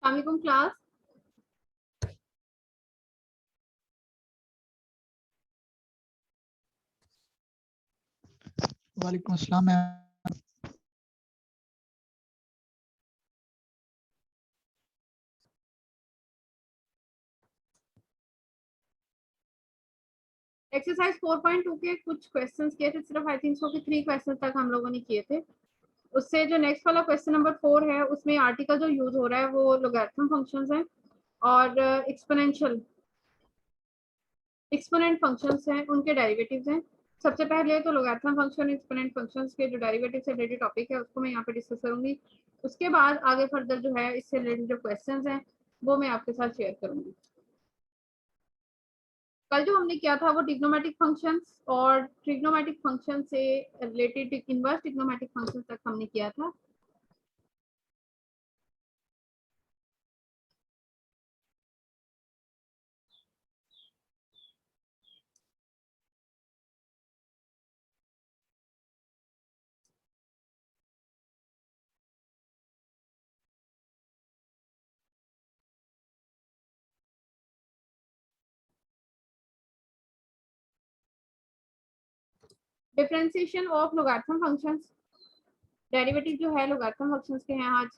अस्सलामुअलैकुम क्लास। वालेकुम अस्सलाम मैम। एक्सरसाइज 4.2 के कुछ क्वेश्चंस किए थे, सिर्फ आई थिंक सो कि 3 क्वेश्चन तक हम लोगों ने किए थे। उससे जो नेक्स्ट वाला क्वेश्चन नंबर 4 है उसमें आर्टिकल जो यूज हो रहा है वो लोगैरिथम फंक्शंस हैं और एक्सपोनेंट फंक्शंस हैं, उनके डेरिवेटिव्स हैं। सबसे पहले तो लोगैरिथम फंक्शन एक्सपोनेंट फंक्शंस के जो डेरिवेटिव से रिलेटेड टॉपिक है उसको मैं यहाँ पे डिस्कस करूंगी। उसके बाद आगे फर्दर जो है इससे रिलेटेड जो क्वेश्चंस हैं वो मैं आपके साथ शेयर करूंगी। कल जो हमने किया था वो ट्रिग्नोमेट्रिक फंक्शंस और ट्रिग्नोमेट्रिक फंक्शन से रिलेटेड इनवर्स ट्रिग्नोमेट्रिक फंक्शन तक हमने किया था। Differentiation of logarithm functions, derivative जो है लोगैरिथम फंक्शंस के हैं आज।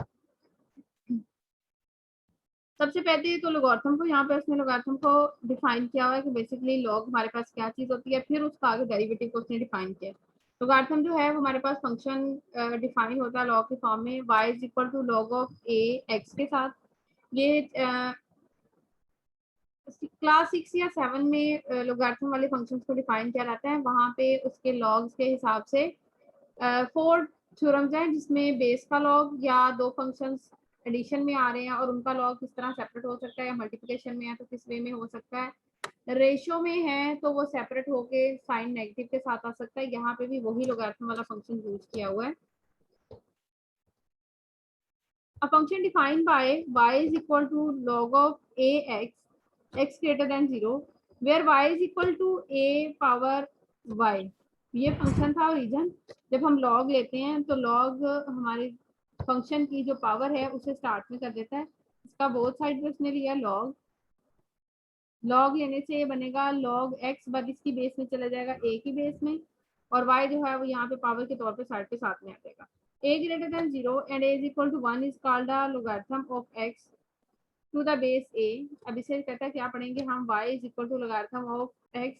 सबसे पहले तो लोगैरिथम को यहाँ पे उसने लोगैरिथम को डिफाइन किया हुआ है कि बेसिकली लॉग हमारे पास क्या चीज होती है, फिर उसका आगे डेरिवेटिव को उसने डिफाइन किया। लोगैरिथम जो है वो हमारे पास फंक्शन डिफाइन होता है लॉग के फॉर्म में y is equal to log of a x के साथ। ये क्लास 6 या 7 में लोगैरिथम वाले फंक्शंस को डिफाइन किया जाता है। वहां पे उसके लॉग्स के हिसाब से 4 थ्योरम्स हैं जिसमें बेस का लॉग या दो फंक्शंस एडिशन में आ रहे हैं और उनका लॉग किस तरह सेपरेट हो सकता है, या मल्टीप्लिकेशन में है तो किस वे में हो सकता है, रेशियो में है तो वो सेपरेट होके साइन नेगेटिव के साथ आ सकता है। यहाँ पे भी वही लोगैरिथम वाला फंक्शन यूज किया हुआ है। A function defined by y is equal to log of x greater than 0 where y is equal to a power y। ये फंक्शन था ओरिजिन। जब हम लॉग लेते हैं तो लॉग हमारे फंक्शन की जो पावर है उसे स्टार्ट में कर देता है। इसका बोथ साइड पे उसने लिया लॉग। लॉग लेने से ये बनेगा लॉग एक्स, बाद इसकी बेस में चला जाएगा ए की बेस में, और y जो है वो यहाँ पे पावर के तौर पे साइड पे साथ में आ जाएगा। a greater than 0 and a is equal to 1 is called the logarithm of x to the base a। अब इसे कहता है क्या पढ़ेंगे हम, y is equal to logarithm of x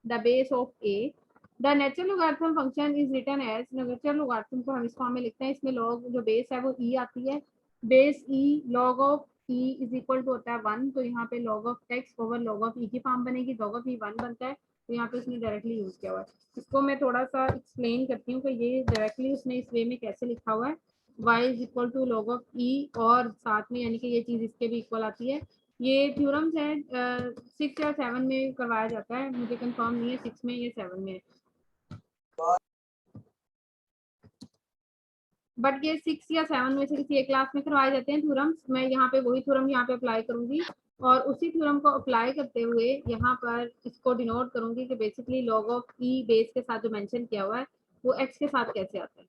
the base of a। the natural logarithm function is written as, natural logarithm को हम इस फॉर्म में लिखते हैं, इसमें log जो बेस है वो e आती है, base e log of e is equal to होता है 1, तो यहाँ पे log of x over log of e की फॉर्म बनेगी, log of e 1 बनता है, तो यहाँ पे उसने डायरेक्टली यूज किया हुआ है। इसको मैं थोड़ा सा एक्सप्लेन करती हूँ कि ये डायरेक्टली उसने इस वे में कैसे लिखा हुआ है, y is equal to log of e और साथ में यानी कि ये चीज इसके भी इक्वल आती है। ये थ्योरम्स है 6 या 7 में करवाया जाता है, मुझे कंफर्म नहीं है 6 में या 7 में, बट ये 6 या 7 में से किसी एक क्लास में करवाए जाते हैं थ्योरम्स। मैं यहाँ पे वही थ्योरम यहाँ पे अप्लाई करूंगी और उसी थ्योरम को अप्लाई करते हुए यहाँ पर इसको डिनोट करूंगी कि basically log of E base के साथ जो मेंशन किया हुआ है वो एक्स के साथ कैसे आता है।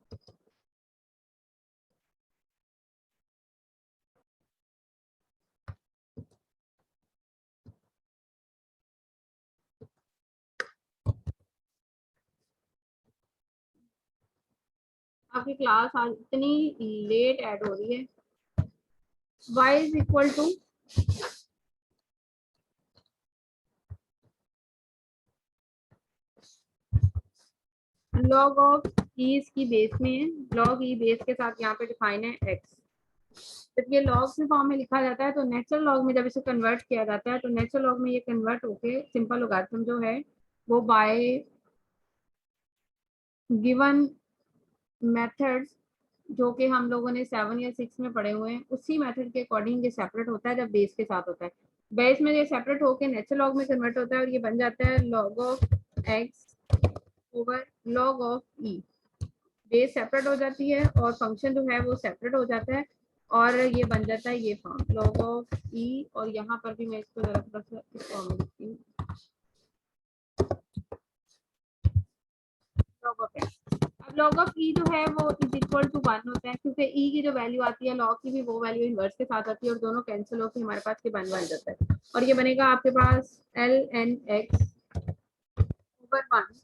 आपकी क्लास आज इतनी लेट ऐड हो रही है। y is equal to log of e इसकी बेस में है, लॉग ई बेस के साथ यहाँ पे डिफाइन है x। जब ये लॉग में फॉर्म में लिखा जाता है तो नेचुरल लॉग में जब इसे कन्वर्ट किया जाता है तो नेचुरल लॉग में ये कन्वर्ट होके सिंपल लोगैरिथम जो है वो बाय गिवन मेथड्स जो कि हम लोगों ने 7 या 6 में पढ़े हुए हैं उसी मेथड के अकॉर्डिंग ये सेपरेट होता है जब बेस के साथ होता है। बेस में ये सेपरेट होके नेचुरल लॉग में कन्वर्ट होता है और ये बन जाता है log of x over log of E. Base separate हो जाती है और फंक्शन जो है वो सेपरेट हो जाता है और ये बन जाता है ये फॉर्म लॉग ऑफ ई, और यहाँ पर भी मैं इसको जरा थोड़ा सा इस फॉर्म में लिखती हूँ लॉग ऑफ एक्स। अब log ऑफ ई जो है वो इज इक्वल टू 1 होता है, क्योंकि ई की जो वैल्यू आती है log की भी वो वैल्यू इनवर्स के साथ आती है और दोनों कैंसिल होकर हमारे पास के 1 बन जाता है और ये बनेगा आपके पास ln x ओवर 1।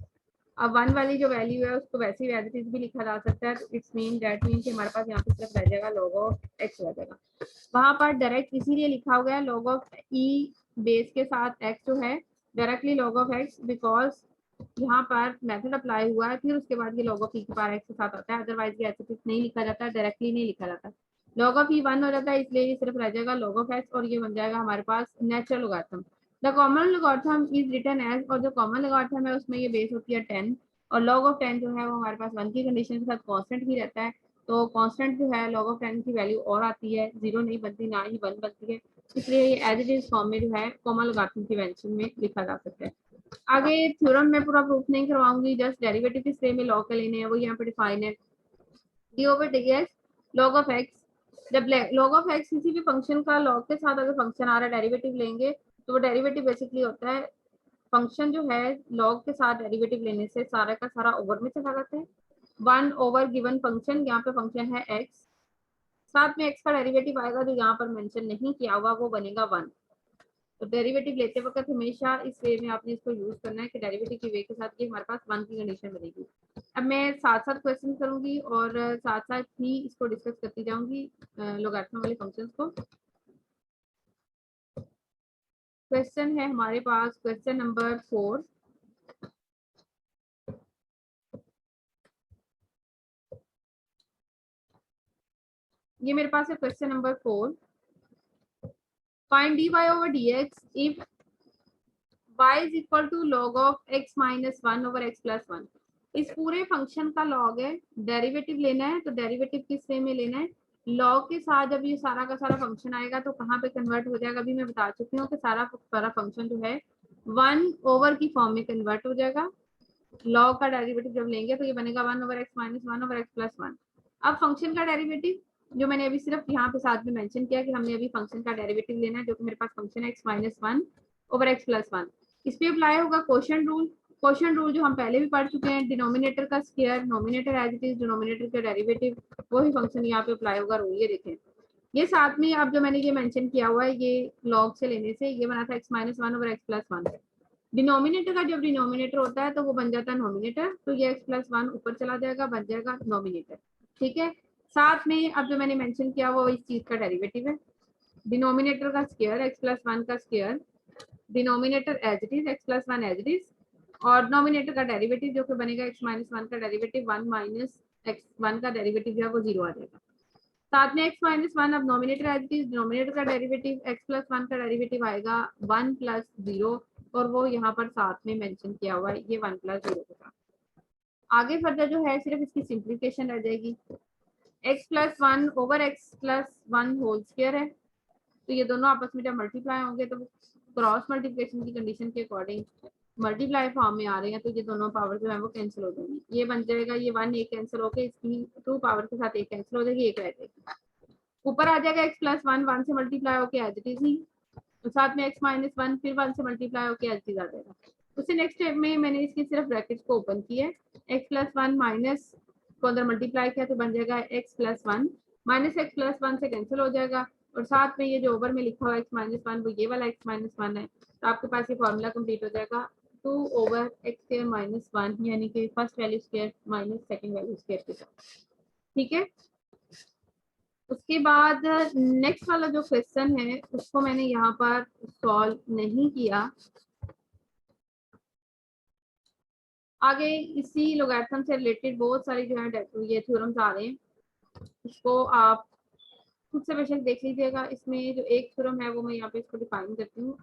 अब 1 वाली जो वैल्यू है उसको वैसे ही एज इट इज भी लिखा जा सकता है, तो इट्स मीन दैट मीन कि हमारे पास यहाँ पे सिर्फ रह जाएगा log ऑफ x रह जाएगा। वहां पर डायरेक्ट इसीलिए लिखा हुआ है log ऑफ e बेस के साथ x जो है directly log of x, because यहाँ पर मेथड अप्लाई हुआ है, फिर उसके बाद ये log ऑफ e की पावर x के साथ आता है, अदरवाइज ये ऐसे नहीं लिखा जाता, डायरेक्टली नहीं लिखा जाता। log ऑफ e 1 हो जाता है, इसलिए ये सिर्फ रह जाएगा log ऑफ x और ये बन जाएगा हमारे पास natural logarithm. The common logarithm is written as, और जो कॉमन लोगारिथम है उसमें ये बेस होती है 10 और log ऑफ 10 जो है वो हमारे पास 1 की कंडीशन के साथ कांस्टेंट ही रहता है, तो कांस्टेंट जो है log ऑफ 10 की वैल्यू और आती है, 0 नहीं बनती ना ही 1 बनती है, इसलिए ये एज इट इज फॉर्म में जो है कॉमन लोगारिथम की वेंशन में लिखा जा सकता है। आगे थ्योरम में पूरा प्रूफ नहीं करवाऊंगी, जस्ट डेरिवेटिव किस वे में लॉग के लेने हैं वो यहाँ पे डिफाइन है। D over D x log of X, जब log ऑफ एक्स किसी भी फंक्शन का log के साथ अगर फंक्शन आ रहा है डेरिवेटिव लेंगे तो वो डेरिवेटिव बेसिकली होता है फंक्शन जो है log के साथ डेरिवेटिव लेने से सारा का सारा ओवर में चला जाता है। 1 ओवर गिवन फंक्शन, यहाँ पे फंक्शन है x, साथ में x का डेरिवेटिव आएगा जो यहाँ पर मेंशन नहीं किया हुआ वो बनेगा 1। तो डेरिवेटिव लेते वक्त हमेशा इस वे में आपने इसको यूज करना है कि डेरिवेटिव की वे के साथ ये हमारे पास 1 की कंडीशन बनेगी। अब मैं साथ साथ क्वेश्चन करूंगी और साथ साथ ही इसको डिस्कस करती जाऊंगी लोगारिथम वाले फंक्शंस को। क्वेश्चन है हमारे पास क्वेश्चन नंबर 4। ये मेरे पास है question number 4। Find dy over dx if y is equal to log of x minus 1 over x plus 1। इस पूरे फंक्शन का log है, डेरिवेटिव लेना है, तो डेरिवेटिव किस वे में लेना है, log के साथ जब ये सारा का सारा फंक्शन आएगा तो कहाँ पे कन्वर्ट हो जाएगा, अभी मैं बता चुकी हूँ कि सारा सारा फंक्शन जो है 1 ओवर की फॉर्म में कन्वर्ट हो जाएगा। log का डेरिवेटिव जब लेंगे तो ये बनेगा 1 over x minus 1 over x plus 1। अब फंक्शन का डेरिवेटिव जो मैंने अभी सिर्फ यहाँ पे साथ में मेंशन किया कि हमने अभी फंक्शन का डेरिवेटिव लेना है, जो कि मेरे पास फंक्शन है x minus 1 over x plus 1। इस पे अप्लाई होगा क्वोशिएंट रूल। क्वोशिएंट रूल जो हम पहले भी पढ़ चुके हैं, डिनोमिनेटर का square numerator as it is, denominator का डेरिवेटिव वही फंक्शन यहाँ पे अप्लाई होगा रूल। ये देखें, ये साथ में अब जो मैंने ये मेंशन किया हुआ है ये log से लेने से ये बना था x minus 1 over x plus 1। Denominator का जब डिनोमिनेटर होता है तो वो बन जाता है नोमिनेटर, तो ये x plus 1 ऊपर चला जाएगा, बन जाएगा नोमिनेटर। ठीक है, साथ में अब जो मैंने मेंशन किया वो इस चीज का डेरिवेटिव है, डिनोमिनेटर का स्क्वायर x plus 1 का square, denominator as it is x plus 1 as it is, और नोमिनेटर का डेरिवेटिव जो कि बनेगा x minus 1 का डेरिवेटिव 1 माइनस x1 का डेरिवेटिव जो है वो 0 आ जाएगा। साथ में x minus 1 अब numerator as it is, denominator का डेरिवेटिव x plus 1 का डेरिवेटिव आएगा 1 plus 0 और वो यहाँ पर साथ में मेंशन किया हुआ है ये 1 plus 0 के साथ। आगे फर्दर जो है सिर्फ इसकी सिंप्लीफिकेशन रह जाएगी, x plus 1 over x plus 1 whole square है, तो ये दोनों आपस में जब मल्टीप्लाई होंगे तो क्रॉस मल्टीप्लिकेशन की कंडीशन के अकॉर्डिंग मल्टीप्लाई फॉर्म में आ रहे हैं, तो ये दोनों पावर जो है वो कैंसिल हो जाएंगी, ये बन जाएगा ये 1 एक कैंसिल होकर इसकी 2 पावर के साथ एक कैंसिल हो जाएगी, एक रह जाएगी। ऊपर आ जाएगा x plus 1 1 से मल्टीप्लाई होकर एज इट इज ही, तो साथ में x minus 1 फिर 1 से मल्टीप्लाई होकर एज इट इज आ जाएगा। उससे नेक्स्ट स्टेप में मैंने इसकी सिर्फ ब्रैकेट्स को ओपन किया है, x plus 1 माइनस को अंदर मल्टीप्लाई किया तो बन जाएगा x plus 1 minus x plus 1 से कैंसिल हो जाएगा, और साथ में ये जो ओवर में लिखा हुआ x minus 1 वो ये वाला x minus 1 है, तो आपके पास ये फॉर्मूला कंप्लीट हो जाएगा 2 over x square minus 1, यानी कि first value square minus second value square के साथ। ठीक है, उसके बाद नेक्स्ट वाला जो क्वेश्चन है उसको मैंने यहाँ पर सॉल्व नहीं किया। आगे इसी लोगैरिथम से रिलेटेड बहुत सारी जो है ये थ्योरम्स आ रहे हैं, इसको आप खुद से बेशक देख लीजिएगा। इसमें जो एक थ्योरम है वो मैं यहाँ पे इसको डिफाइन करती हूँ,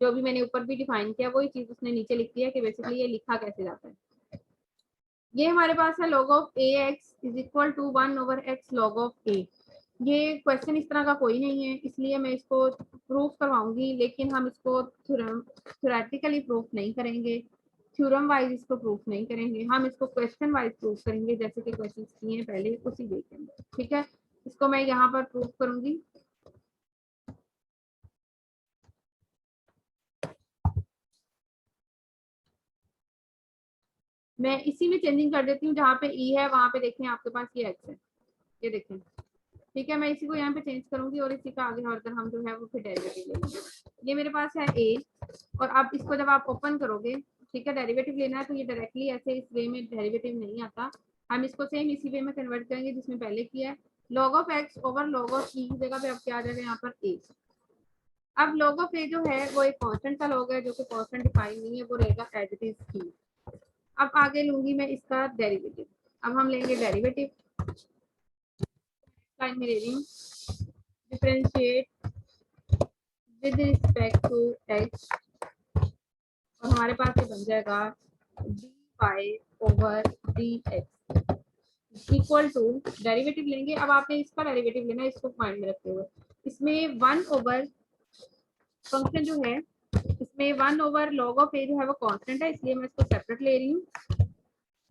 जो भी मैंने ऊपर भी डिफाइन किया वही चीज उसने नीचे लिखी है कि बेसिकली ये लिखा कैसे जाता है। ये हमारे पास है log of ax is equal to 1 over x log of a। ये क्वेश्चन इस तरह का कोई नहीं है, इसलिए मैं इसको प्रूफ करवाऊंगी, लेकिन हम इसको थ्योरेटिकली प्रूफ नहीं करेंगे, थ्योरम वाइज इसको प्रूफ नहीं करेंगे, हम इसको क्वेश्चन वाइज प्रूफ करेंगे, जैसे कि क्वेश्चन किए हैं पहले उसी देखेंगे। ठीक है, इसको मैं यहाँ पर प्रूफ करूंगी। मैं इसी में चेंजिंग कर देती हूँ, जहाँ पे ई है वहां पे देखें आपके पास ये एक्स है, ये देखें। ठीक है, मैं इसी को यहाँ पे चेंज करूंगी और इसी का आगे फर्दर हम जो है वो फिर डेरिवेटिव लेंगे। ये मेरे पास है ए, और अब इसको जब आप ओपन करोगे, ठीक है, डेरिवेटिव लेना है तो ये डायरेक्टली ऐसे इस वे में डेरिवेटिव नहीं आता, हम इसको सेम इसी वे में कन्वर्ट करेंगे जिसमें पहले किया है। Log of x over log of e की जगह पे अब क्या आ जाएगा यहाँ पर ए। अब लॉग ऑफ ए जो है वो एक कांस्टेंट का लॉग है, जो कि कांस्टेंट डिफाइन नहीं है, वो रहेगा एज इट इज ही। अब आगे लूंगी मैं इसका डेरिवेटिव। अब हम लेंगे डेरिवेटिव, लाइन में ले रही हूँ, differentiate with respect to X, और हमारे पास ये बन जाएगा D Y over D X equal to, derivative लेंगे। अब आपने इसका डेरिवेटिव लेना है, इसको माइंड में रखते हुए। इसमें 1 ओवर फंक्शन जो है, इसमें 1 ओवर लॉग ऑफ ए जो है वो कांस्टेंट है, इसलिए मैं इसको सेपरेट ले रही हूँ।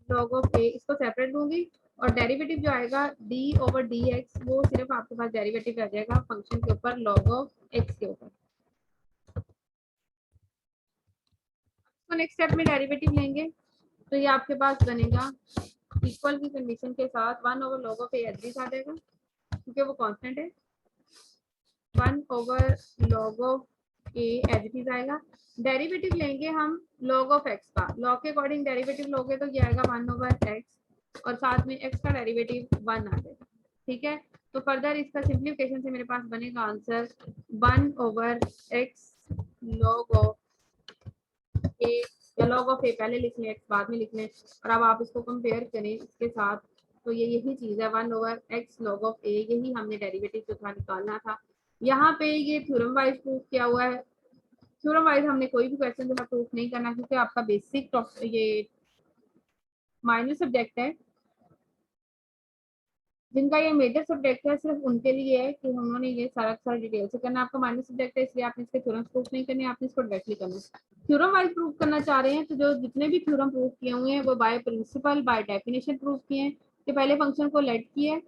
लॉग ऑफ ए इसको सेपरेट लूंगी, और डेरिवेटिव जो आएगा डी ओवर डी एक्स, वो सिर्फ आपके पास डेरिवेटिव आ जाएगा फंक्शन के ऊपर लॉग ऑफ एक्स के ऊपर। तो नेक्स्ट स्टेप में डेरिवेटिव लेंगे तो ये आपके पास बनेगा इक्वल की कंडीशन के साथ 1 over log of a h आ जाएगा, क्योंकि वो कांस्टेंट है। 1 over log of a h आएगा। डेरिवेटिव लेंगे हम लॉग ऑफ एक्स का, लॉग के अकॉर्डिंग डेरिवेटिव लोगे तो ये आएगा 1 ओवर एक्स, और साथ में एक्स का डेरिवेटिव 1 आ जाएगा। ठीक है, तो फर्दर इसका सिंप्लीफिकेशन से मेरे पास बनेगा answer 1 over x log of a, या लॉग ऑफ ए पहले लिख लें, एक्स बाद में लिख लें, और अब आप इसको कंपेयर करें इसके साथ, तो ये यही चीज है 1 ओवर एक्स लॉग ऑफ ए, यही हमने डेरिवेटिव जो था निकालना था। यहाँ पे ये थ्योरम वाइज प्रूफ किया हुआ है। थ्योरम वाइज हमने कोई भी क्वेश्चन जो है प्रूफ नहीं करना, क्योंकि आपका बेसिक ये माइनर सब्जेक्ट है। जिनका ये मेजर सब्जेक्ट है सिर्फ उनके लिए है कि उन्होंने ये सारा डिटेल से करना। आपका माइनर सब्जेक्ट है, इसलिए आपने इसके थ्योरम प्रूफ नहीं करने, आपने इसको डायरेक्टली करना है। थ्योरम वाइज प्रूफ करना चाह रहे हैं तो जो जितने भी थ्योरम प्रूफ किए हुए हैं वो by principle by definition proof किए हैं, कि पहले फंक्शन को लेट किया है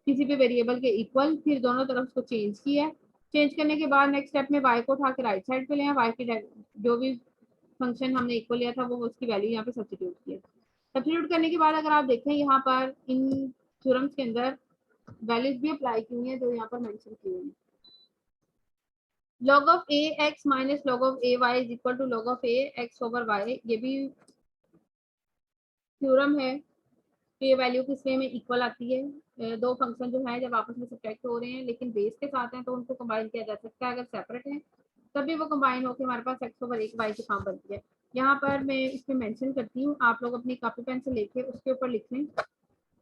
किसी भी वेरिएबल के इक्वल, फिर दोनों तरफ उसको चेंज किया है, चेंज करने के बाद नेक्स्ट स्टेप में वाई को उठा के राइट साइड पे ले, वाई की जो भी फंक्शन हमने इक्वल लिया था वो उसकी वैल्यू यहाँ पे सब्स्टिट्यूट किया। सब्स्टिट्यूट करने के बाद अगर आप देखें यहाँ पर इन थ्योरम्स के अंदर वैल्यूज भी अप्लाई की हुई है जो यहाँ पर मेंशन की हुई है। log of a x minus log of a y is equal to log of a x over y, ये भी थ्योरम है। तो ये वैल्यू किस वे में इक्वल आती है, दो फंक्शन जो है जब आपस में सब्ट्रैक्ट हो रहे हैं लेकिन बेस के साथ हैं तो उनको कंबाइन किया जा सकता है, अगर सेपरेट हैं तभी वो कंबाइन होकर हमारे पास x ओवर एक y की फॉर्म बनती है। यहाँ पर मैं इसमें मेंशन करती हूँ, आप लोग अपनी कॉपी पेन से लेके उसके ऊपर लिख लें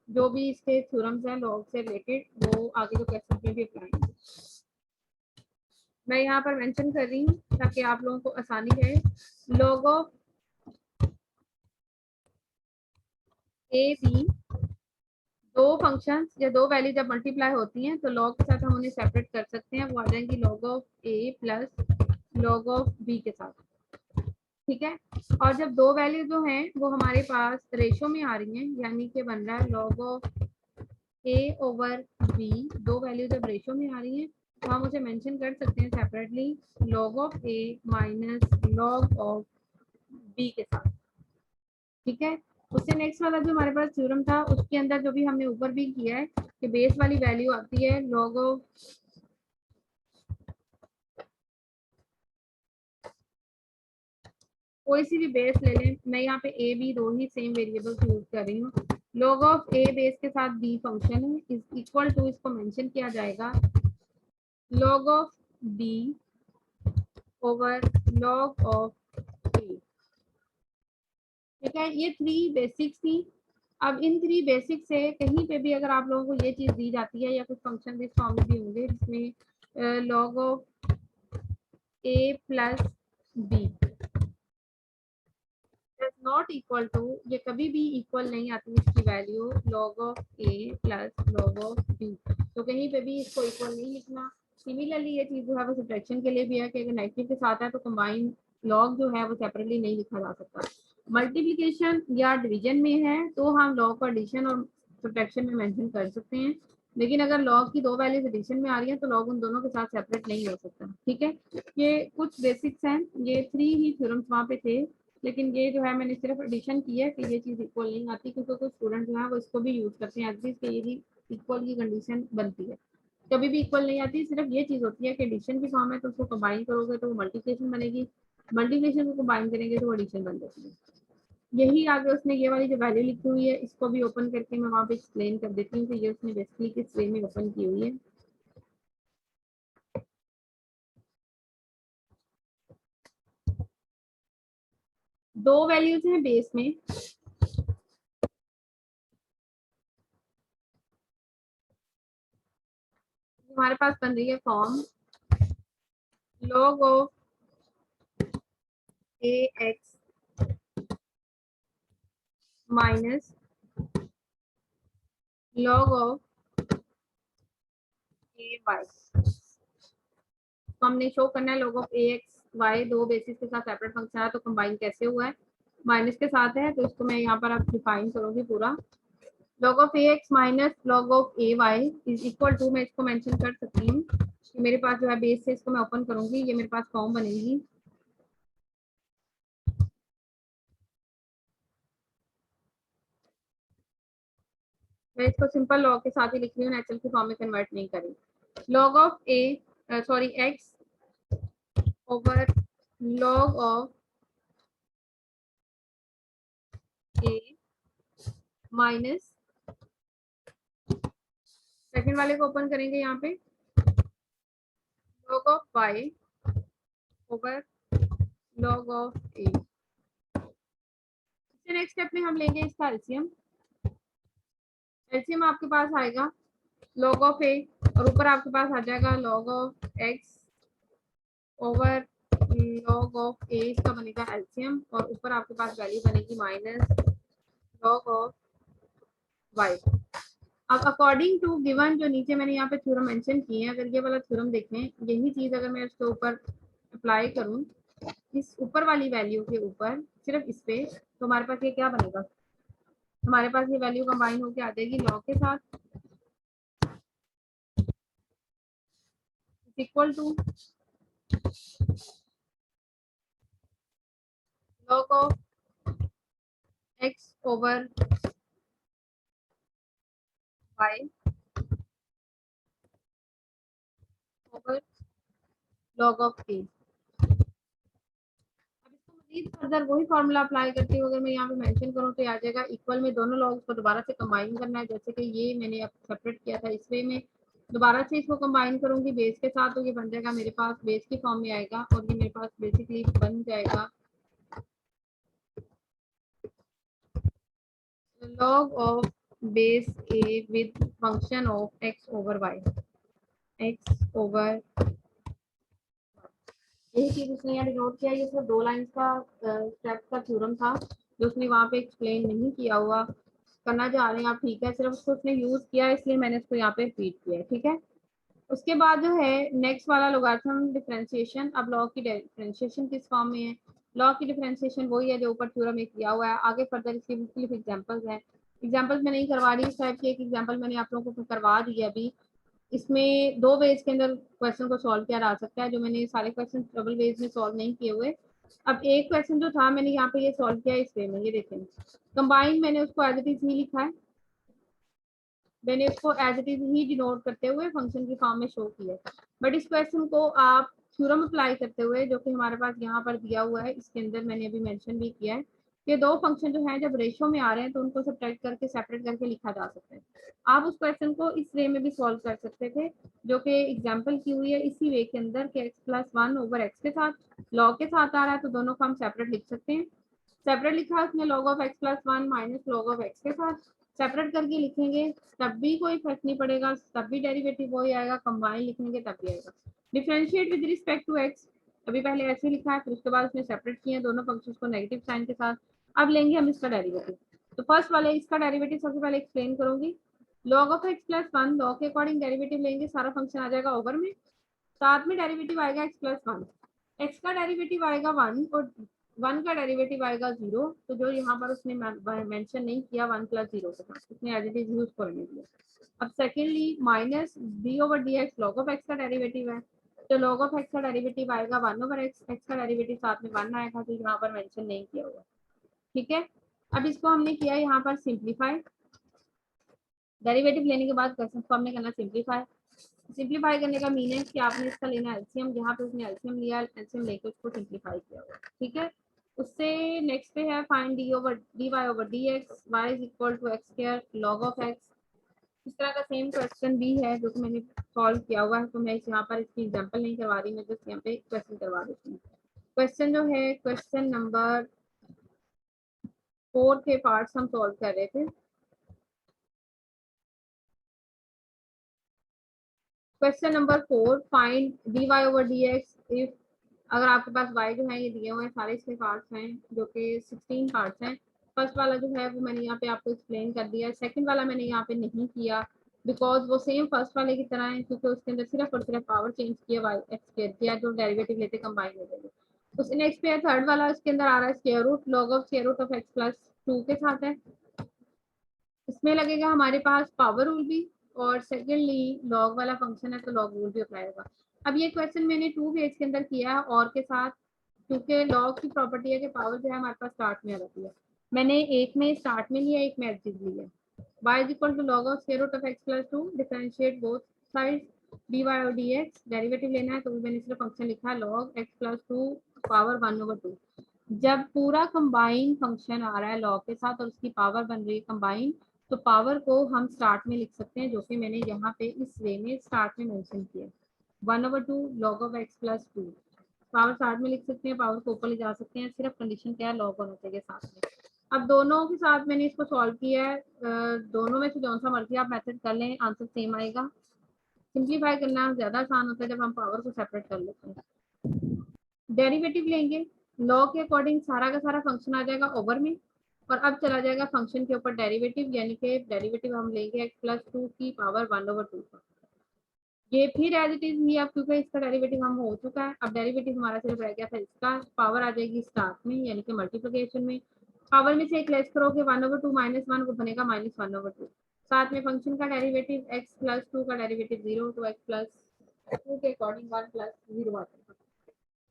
जो भी इसके थ्योरम्स हैं लॉग से रिलेटेड, वो आगे जो क्वेश्चन में भी अप्लाई होंगे। मैं यहाँ पर मेंशन कर रही हूँ ताकि आप लोगों को आसानी रहे। लॉग ऑफ ए बी, दो फंक्शन या दो वैल्यू जब मल्टीप्लाई होती हैं तो लॉग के साथ हम उन्हें सेपरेट कर सकते हैं, वो आ जाएंगी log of A plus log of B के साथ। ठीक है, और जब दो वैल्यू जो हैं वो हमारे पास रेशो में आ रही हैं, यानी कि बन रहा है log of A over B, दो वैल्यू जब रेशो में आ रही हैं तो हम उसे मेंशन कर सकते हैं separately log of A minus log of B के साथ। ठीक है, उससे नेक्स्ट वाला जो हमारे पास थ्योरम था उसके अंदर जो भी हमने ऊपर भी किया है कि बेस वाली वैल्यू आती है लॉग ऑफ कोई सी भी बेस ले लें, मैं यहाँ पे ए बी दो ही सेम वेरिएबल यूज कर रही हूँ। लॉग ऑफ ए बेस के साथ बी फंक्शन है इज इक्वल टू, इसको मेंशन किया जाएगा log of b over log of a। ठीक है, ये 3 बेसिक्स थी। अब इन 3 बेसिक से कहीं पे भी अगर आप लोगों को ये चीज दी जाती है या कुछ फंक्शन इस फॉर्म में भी होंगे जिसमें log of a plus b is not equal to, ये कभी भी इक्वल नहीं आती इसकी value log of a plus log of b, तो कहीं पे भी इसको इक्वल नहीं लिखना। सिमिलरली ये चीज जो है वो सब्ट्रैक्शन के लिए भी है कि अगर नेगेटिव के साथ है तो कंबाइन लॉग जो है वो सेपरेटली नहीं लिखा जा सकता। मल्टीप्लिकेशन या डिवीजन में है तो हम लॉग को एडिशन और सब्ट्रैक्शन में मेंशन कर सकते हैं, लेकिन अगर लॉग की दो वैल्यूज एडिशन में आ रही है तो लॉग उन दोनों के साथ सेपरेट नहीं हो सकता। ठीक है, ये कुछ बेसिक्स हैं, ये 3 ही थ्योरम्स वहाँ पे थे लेकिन ये जो है मैंने सिर्फ एडिशन की है कि ये चीज़ इक्वल नहीं आती, क्योंकि कुछ स्टूडेंट जो है वो इसको भी यूज करते हैं एज इट इज, ये इक्वल की कंडीशन बनती है। कभी भी इक्वल नहीं आती, सिर्फ ये चीज़ होती है कि एडिशन की फॉर्म है तो उसको कंबाइन करोगे तो वो मल्टीप्लिकेशन बनेगी, मल्टीप्लिकेशन को कंबाइन करेंगे तो वो एडिशन बन जाती है। यही आगे उसने ये वाली जो वैल्यू लिखी हुई है इसको भी ओपन करके मैं वहाँ पे एक्सप्लेन कर देती हूँ कि ये उसने बेसिकली किस वे में ओपन की हुई है। दो वैल्यूज हैं बेस में, हमारे पास बन रही है form log of ax minus log of ay। तो हमने शो करना है log ऑफ ax y दो बेसिस के साथ सेपरेट फंक्शन है तो कंबाइन कैसे हुआ है, माइनस के साथ है तो इसको मैं यहाँ पर आप डिफाइन करूंगी पूरा। log of ax minus log of ay is equal to, मैं इसको मेंशन कर सकती हूँ कि मेरे पास जो है बेस से इसको मैं ओपन करूंगी, ये मेरे पास फॉर्म बनेगी मैं इसको सिंपल लॉग के साथ ही लिख रही हूँ, नेचुरल की फॉर्म में कन्वर्ट नहीं करी। log of a sorry x over log of a minus, second वाले को ओपन करेंगे यहाँ पे log of y over log of a। Next step में हम लेंगे इसका एलसीएम। एलसीएम आपके पास आएगा log ऑफ a और ऊपर आपके पास आ जाएगा log of x over log of a, इसका बनेगा एलसीएम और ऊपर आपके पास वैल्यू बनेगी माइनस log ऑफ y। अब अकॉर्डिंग टू गिवन जो नीचे मैंने यहाँ पे थ्योरम मेंशन किए हैं, अगर ये वाला थ्योरम देखें, यही चीज अगर मैं इसके ऊपर अप्लाई करूँ इस ऊपर वाली वैल्यू के ऊपर सिर्फ इस पे, तो हमारे पास ये क्या बनेगा, हमारे पास ये वैल्यू कंबाइन होकर आ जाएगी लॉग के साथ equal to log of x over y over log of a। Further वही फॉर्मूला अप्लाई करते हुए अगर मैं यहाँ पे मेंशन करूँ तो आ जाएगा इक्वल में दोनों लॉग्स को दोबारा से कंबाइन करना है, जैसे कि ये मैंने अब सेपरेट किया था इस वे में, दोबारा से इसको कंबाइन करूंगी बेस के साथ तो ये बन जाएगा मेरे पास बेस की फॉर्म में आएगा और ये मेरे पास बेसिकली बन जाएगा log of base a with function of x over y, x over, यही चीज उसने यहाँ डिनोट किया। ये सिर्फ दो लाइन का स्टेप का थ्योरम था जो उसने वहाँ पे एक्सप्लेन नहीं किया हुआ, करना चाह रहे हैं आप ठीक है, सिर्फ उसको उसने यूज किया इसलिए मैंने उसको यहाँ पे रिपीट किया है, ठीक है। उसके बाद जो है नेक्स्ट वाला लोगारिथम डिफरेंशिएशन। अब लॉग की डिफरेंशिएशन किस फॉर्म में है, लॉग की डिफरेंशिएशन वही है जो ऊपर थ्योरम में किया हुआ है, आगे फर्दर इसके मुख्तलिफ एग्जांपल्स हैं। एग्जांपल्स मैं नहीं करवा रही, इस टाइप की एक एग्जांपल मैंने आप लोगों को करवा दी है अभी। इसमें दो वेज के अंदर क्वेश्चन को सॉल्व किया जा सकता है, जो मैंने सारे क्वेश्चन डबल वेज में सॉल्व नहीं किए हुए। अब एक क्वेश्चन जो था मैंने यहाँ पे ये सॉल्व किया इस वे में, ये देखें कंबाइन मैंने उसको एज इट इज ही लिखा है, मैंने उसको एज इट इज ही डिनोट करते हुए फंक्शन की फॉर्म में शो किया है। बट इस क्वेश्चन को आप थ्योरम अप्लाई करते हुए जो कि हमारे पास यहाँ पर दिया हुआ है इसके अंदर मैंने अभी मेंशन भी किया है कि दो फंक्शन जो हैं जब रेशो में आ रहे हैं तो उनको सब्ट्रैक्ट करके सेपरेट करके लिखा जा सकता है। आप उस क्वेश्चन को इस वे में भी सॉल्व कर सकते थे जो कि एग्जाम्पल की हुई है इसी वे के अंदर कि x plus one over x के साथ लॉग के साथ आ रहा है तो दोनों को हम सेपरेट लिख सकते हैं। सेपरेट लिखा है उसने log of x plus one minus log of x के साथ, सेपरेट करके लिखेंगे तब भी कोई फर्क नहीं पड़ेगा, तब भी डेरिवेटिव वही आएगा, कंबाइन लिखेंगे तब भी आएगा। Differentiate with respect to X, अभी पहले ऐसे लिखा है फिर उसके बाद उसने सेपरेट किए दोनों फंक्शंस को नेगेटिव साइन के साथ। अब लेंगे हम इसका डेरिवेटिव, तो फर्स्ट वाले इसका डेरिवेटिव सबसे पहले एक्सप्लेन करूंगी। log of x plus one log के अकॉर्डिंग डेरिवेटिव लेंगे, सारा फंक्शन आ जाएगा ओवर में, साथ में डेरिवेटिव आएगा एक्स प्लस वन, एक्स का डेरिवेटिव आएगा वन और वन का डेरिवेटिव आएगा जीरो, तो जो यहाँ पर उसने मेंशन नहीं किया वन प्लस जीरो के साथ उसने एज इट इज यूज करने दिया। अब secondly minus D over D x log of x का डेरिवेटिव है, तो log ऑफ x का डेरिवेटिव आएगा 1/x, x का डेरिवेटिव साथ में 1 आएगा, तो यहाँ पर मेंशन नहीं किया हुआ। ठीक है, अब इसको हमने किया यहाँ पर सिंप्लीफाई। डेरिवेटिव लेने के बाद क्वेश्चन को हमने करना सिंप्लीफाई। सिंप्लीफाई करने का मीन है कि आपने इसका लेना एलसीएम, जहाँ पे उसने एलसीएम लिया, एलसीएम लेके उसको सिंप्लीफाई किया हुआ। ठीक है, उससे नेक्स्ट पे है find dy/dx, y is equal to x square log of x। इस तरह का सेम क्वेश्चन भी है जो कि मैंने सॉल्व किया हुआ है, तो मैं यहाँ पर इसकी एग्जांपल नहीं करवा रही, मैं जस्ट यहाँ पे क्वेश्चन करवा देती हूँ। क्वेश्चन जो है क्वेश्चन नंबर 4 के पार्ट्स हम सॉल्व कर रहे थे। Question number 4, find dy/dx if, अगर आपके पास y जो है ये दिए हुए हैं, सारे इसके पार्ट्स हैं जो कि 16 पार्ट्स हैं। फर्स्ट वाला जो है वो मैंने यहाँ पे आपको एक्सप्लेन कर दिया, सेकंड वाला मैंने यहाँ पे नहीं किया बिकॉज वो सेम फर्स्ट वाले की तरह है, क्योंकि उसके अंदर सिर्फ और सिर्फ पावर चेंज किया, y x स्क्वायर किया, जो डेरिवेटिव लेते कंबाइन हो जाएंगे। उसके नेक्स्ट पे थर्ड वाला, इसके अंदर आ रहा है square root, log of square root of x plus 2 के साथ है। इसमें लगेगा हमारे पास पावर रूल भी, और सेकेंडली लॉग वाला फंक्शन है तो लॉग रूल भी अप्लाई होगा। अब ये क्वेश्चन मैंने 2 पेज के अंदर किया है और के साथ, क्योंकि लॉग की प्रॉपर्टी है कि पावर जो है हमारे पास स्टार्ट में आ जाती है। मैंने एक में स्टार्ट में लिया, एक में एग्जिट लिया। y is equal to log of square root of x plus 2, differentiate both side dy और dx, डेरिवेटिव लेना है तो मैंने सिर्फ फंक्शन लिखा है log x प्लस 2 पावर 1/2। जब पूरा कंबाइन फंक्शन आ रहा है लॉग के साथ और उसकी पावर बन रही है कंबाइन, तो पावर को हम स्टार्ट में लिख सकते हैं, जो कि मैंने यहाँ पे इस वे में स्टार्ट में मेंशन किया, 1/2 log of x plus 2। Power start में लिख सकते हैं, पावर को ऊपर ले जा सकते हैं, सिर्फ कंडीशन क्या है, लॉग होना चाहिए साथ में। अब दोनों के साथ मैंने इसको सॉल्व किया है, दोनों में से कौन सा मर्जी आप मेथड कर लें, आंसर सेम आएगा। सिंप्लीफाई करना ज्यादा आसान होता है जब हम पावर को सेपरेट कर लेते हैं। डेरिवेटिव लेंगे, लॉ के अकॉर्डिंग सारा का सारा फंक्शन आ जाएगा ओवर में, और अब चला जाएगा फंक्शन के ऊपर डेरिवेटिव, यानी कि डेरिवेटिव हम लेंगे x प्लस 2 की पावर 1/2 का। ये फिर एज इट इज ही, अब क्योंकि इसका डेरिवेटिव हम हो चुका है, अब डेरिवेटिव हमारा सिर्फ रह गया था इसका, पावर आ जाएगी स्टार्ट में यानी कि मल्टीप्लिकेशन में। पावर में से एक लेस करोगे 1/2 माइनस 1 को बनेगा -1/2। साथ में फंक्शन का डेरिवेटिव x प्लस 2 का डेरिवेटिव 0, तो x प्लस 2 के अकॉर्डिंग 1 प्लस 0 आता है।